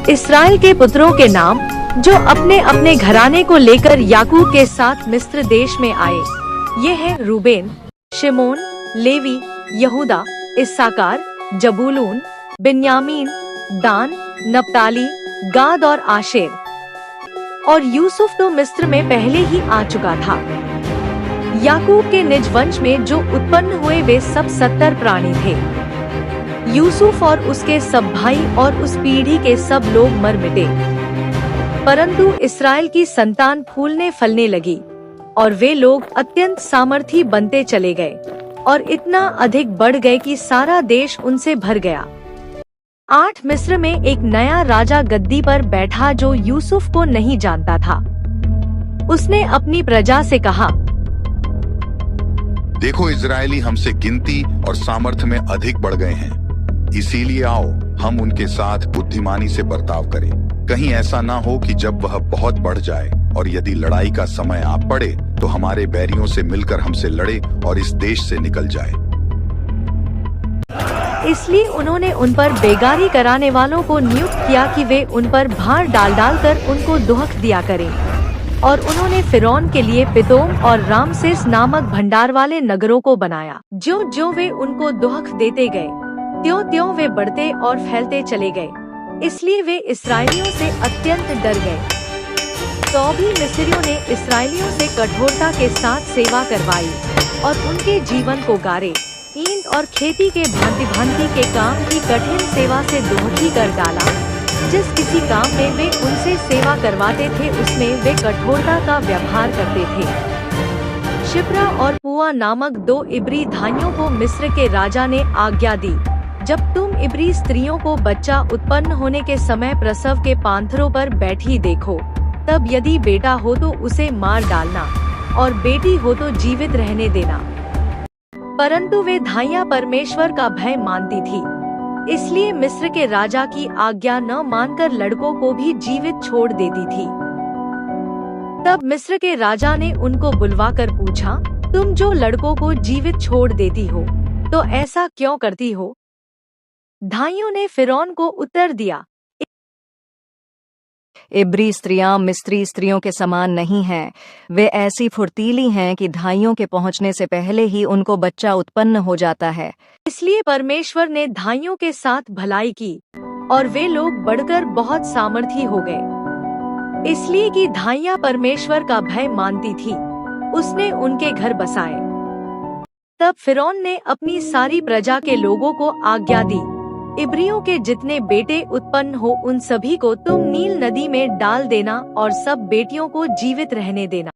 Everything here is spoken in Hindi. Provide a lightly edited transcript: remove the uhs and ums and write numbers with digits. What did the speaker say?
इसराइल के पुत्रों के नाम जो अपने अपने घराने को लेकर याकूब के साथ मिस्र देश में आए, ये हैं रूबेन, शिमोन, लेवी, यहूदा, इस्साकार, जबूलून, बिन्यामीन, दान, नप्ताली, गाद और आशेर। और यूसुफ तो मिस्र में पहले ही आ चुका था। याकूब के निज वंश में जो उत्पन्न हुए वे सब 70 प्राणी थे। यूसुफ और उसके सब भाई और उस पीढ़ी के सब लोग मर मिटे, परंतु इस्राएल की संतान फूलने फलने लगी और वे लोग अत्यंत सामर्थी बनते चले गए और इतना अधिक बढ़ गए कि सारा देश उनसे भर गया। 8 मिस्र में एक नया राजा गद्दी पर बैठा जो यूसुफ को नहीं जानता था। उसने अपनी प्रजा से कहा, देखो, इजरायली हमसे गिनती और सामर्थ्य में अधिक बढ़ गए हैं, इसीलिए आओ हम उनके साथ बुद्धिमानी से बर्ताव करें। कहीं ऐसा ना हो कि जब वह बहुत बढ़ जाए और यदि लड़ाई का समय आ पड़े तो हमारे बैरियों से मिलकर हमसे लड़े और इस देश से निकल जाए। इसलिए उन्होंने उन पर बेगारी कराने वालों को नियुक्त किया कि वे उन पर भार डाल डाल कर उनको दुहक दिया करें। और उन्होंने फिरौन के लिए पितोम और रामसेस नामक भंडार वाले नगरों को बनाया। जो जो वे उनको दुहक देते गए, त्यों त्यों वे बढ़ते और फैलते चले गए। इसलिए वे इसराइलियों से अत्यंत डर गए। तो भी मिस्रियों ने इसराइलियों से कठोरता के साथ सेवा करवाई और उनके जीवन को गारे, ईंट और खेती के भांति भांति के काम की कठिन सेवा से दुखी कर डाला। जिस किसी काम में वे उनसे सेवा करवाते थे उसमें वे कठोरता का व्यवहार करते थे। शिप्रा और पुआ नामक 2 इब्री धाइयों को मिस्र के राजा ने आज्ञा दी, जब तुम इब्री स्त्रियों को बच्चा उत्पन्न होने के समय प्रसव के पांथरों पर बैठी देखो, तब यदि बेटा हो तो उसे मार डालना और बेटी हो तो जीवित रहने देना। परंतु वे धाइयां परमेश्वर का भय मानती थी, इसलिए मिस्र के राजा की आज्ञा न मानकर लड़कों को भी जीवित छोड़ देती थी। तब मिस्र के राजा ने उनको बुलवाकर पूछा, तुम जो लड़कों को जीवित छोड़ देती हो तो ऐसा क्यों करती हो? धाइयों ने फिरौन को उत्तर दिया, इब्री स्त्रियां मिस्री स्त्रियों के समान नहीं हैं। वे ऐसी फुर्तीली हैं कि धाइयों के पहुंचने से पहले ही उनको बच्चा उत्पन्न हो जाता है। इसलिए परमेश्वर ने धाइयों के साथ भलाई की और वे लोग बढ़कर बहुत सामर्थी हो गए। इसलिए कि धाइयां परमेश्वर का भय मानती थी, उसने उनके घर बसाए। तब फिरौन ने अपनी सारी प्रजा के लोगों को आज्ञा दी, इब्रियों के जितने बेटे उत्पन्न हो उन सभी को तुम नील नदी में डाल देना और सब बेटियों को जीवित रहने देना।